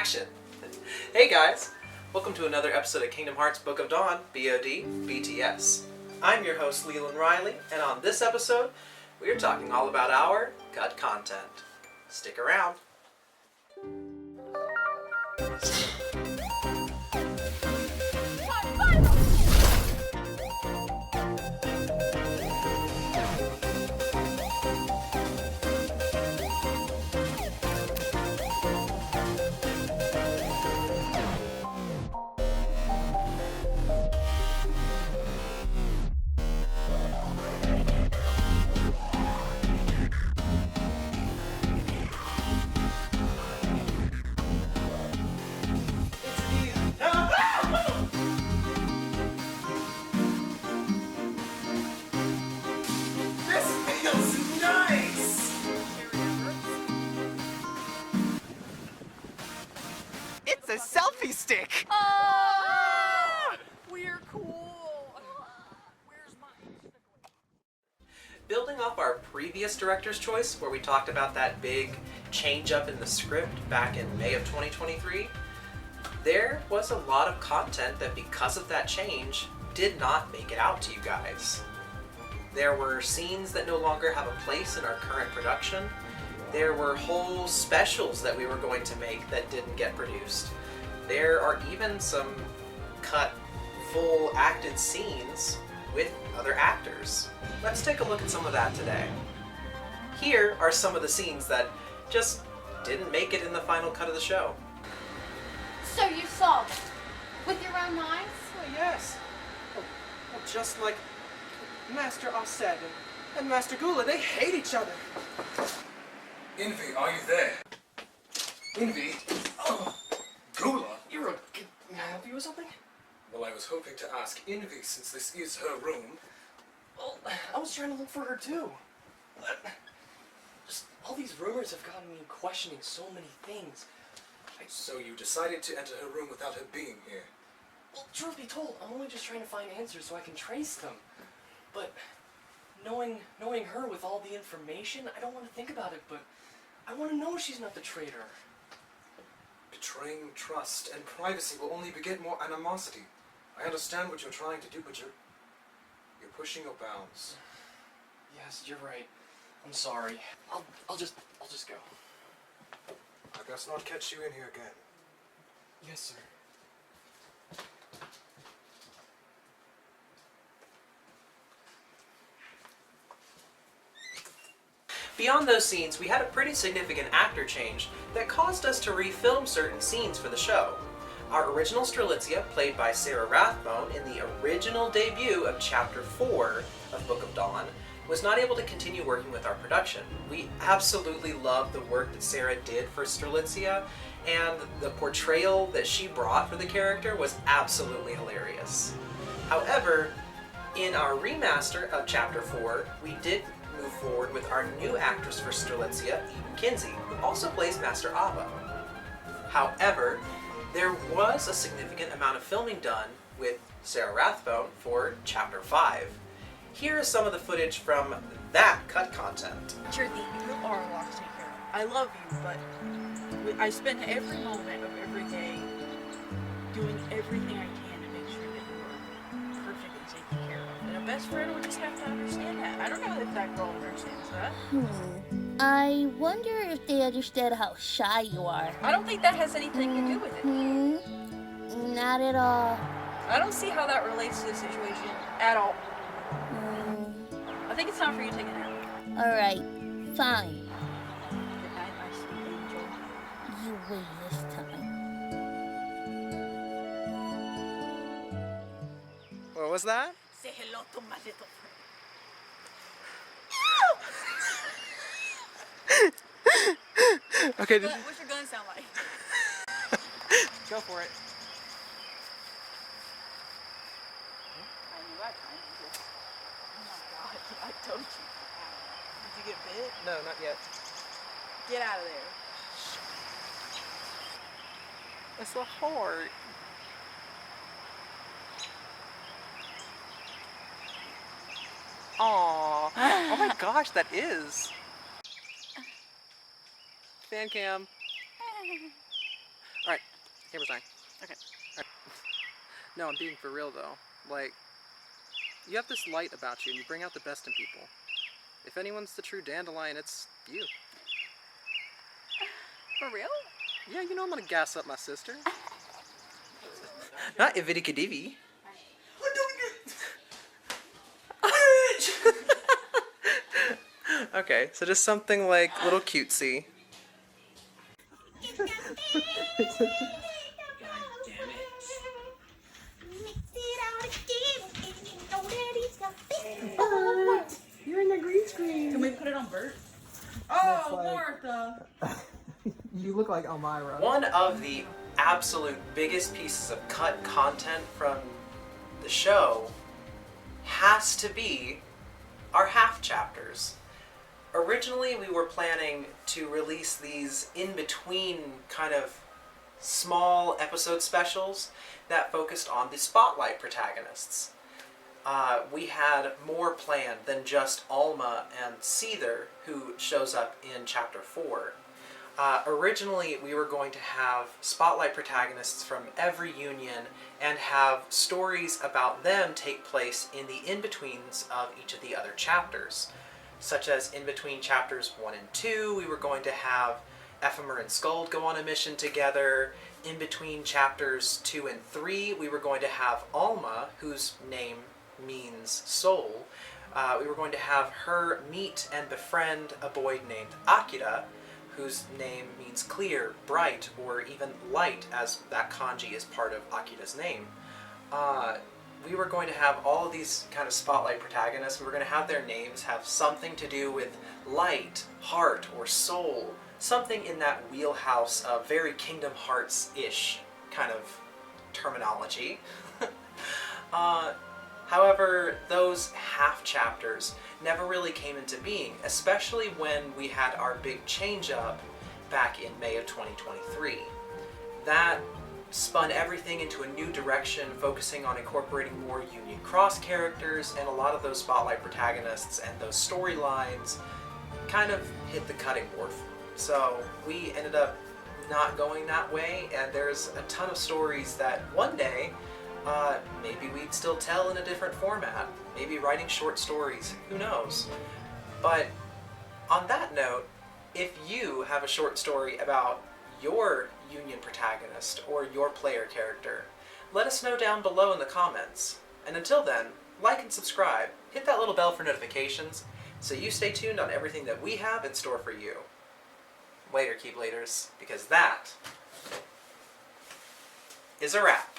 Action! Hey guys! Welcome to another episode of Kingdom Hearts Book of Dawn, BOD BTS. I'm your host Leland Riley, and on this episode, we are talking all about our cut content. Stick around. It's a selfie stick! Oh! We're cool! Where's mine? Building off our previous director's choice, where we talked about that big change up in the script back in May of 2023, there was a lot of content that, because of that change, did not make it out to you guys. There were scenes that no longer have a place in our current production. There were whole specials that we were going to make that didn't get produced. There are even some cut, full acted scenes with other actors. Let's take a look at some of that today. Here are some of the scenes that just didn't make it in the final cut of the show. So you saw them with your own eyes? Oh, yes. Well, just like Master Osed and Master Gula, they hate each other. Envy, are you there? Envy? Oh, Gula? You're a... Can I help you with something? Well, I was hoping to ask Envy, since this is her room. Well, I was trying to look for her too. But just all these rumors have gotten me questioning so many things. So you decided to enter her room without her being here? Well, truth be told, I'm only just trying to find answers so I can trace them. But knowing her with all the information, I don't want to think about it, but I want to know she's not the traitor. Betraying trust and privacy will only beget more animosity. I understand what you're trying to do, but you're pushing your bounds. Yes, you're right. I'm sorry. I'll just go. I best not catch you in here again. Yes, sir. Beyond those scenes, we had a pretty significant actor change that caused us to refilm certain scenes for the show. Our original Strelitzia, played by Sarah Rathbone in the original debut of Chapter 4 of Book of Dawn, was not able to continue working with our production. We absolutely loved the work that Sarah did for Strelitzia, and the portrayal that she brought for the character was absolutely hilarious. However, in our remaster of Chapter 4, we did move forward with our new actress for Strelitzia, Eden Kinsey, who also plays Master Ava. However, there was a significant amount of filming done with Sarah Rathbone for Chapter 5. Here is some of the footage from that cut content. Jerky, you are a lot to take care of. I love you, but I spend every moment of every day doing everything I can to make sure that you are perfectly taken care of. And a best friend would just have to understand that. I don't know if that girl understands that. I wonder if they understand how shy you are. I don't think that has anything to do with it. Not at all. I don't see how that relates to the situation at all. I think it's time for you to take a nap. Alright, fine. Good night, my sweet angel. You wait this time. What was that? Say hello to my little friend. Okay, What's your gun sound like? go for it. I knew I kind of just... Oh my god, I told you. Did you get bit? No, not yet. Get out of there. It's a heart. Aww. Oh my gosh, that is. Fan cam. Alright, Camera's on. Okay. No, I'm being for real though. Like, you have this light about you and you bring out the best in people. If anyone's the true dandelion, it's you. For real? Yeah, you know I'm gonna gas up my sister. Not Ividikadivi. Okay, so just something like little cutesy. You're in the green screen. Can we put it on Bert? That's Oh, like- Martha! You look like Elmira. One of the absolute biggest pieces of cut content from the show has to be our half chapters. Originally, we were planning to release these in between kind of small episode specials that focused on the spotlight protagonists. We had more planned than just Alma and Seether, who shows up in Chapter 4. Originally, we were going to have spotlight protagonists from every union and have stories about them take place in the in-betweens of each of the other chapters. Such as in between chapters 1 and 2, we were going to have Ephemer and Skuld go on a mission together. In between chapters 2 and 3, we were going to have Alma, whose name means soul. We were going to have her meet and befriend a boy named Akira, whose name means clear, bright, or even light, as that kanji is part of Akira's name. We were going to have all of these kind of spotlight protagonists. We were going to have their names have something to do with light, heart, or soul. Something in that wheelhouse of very Kingdom Hearts-ish kind of terminology. However, those half chapters never really came into being, especially when we had our big change-up back in May of 2023. That spun everything into a new direction, focusing on incorporating more Union Cross characters, and a lot of those spotlight protagonists and those storylines kind of hit the cutting board. So we ended up not going that way, and there's a ton of stories that one day maybe we'd still tell in a different format, maybe writing short stories, who knows. But on that note, if you have a short story about your Union protagonist or your player character, let us know down below in the comments. And until then, like and subscribe, hit that little bell for notifications, so you stay tuned on everything that we have in store for you. Later, Keybladers, because that is a wrap.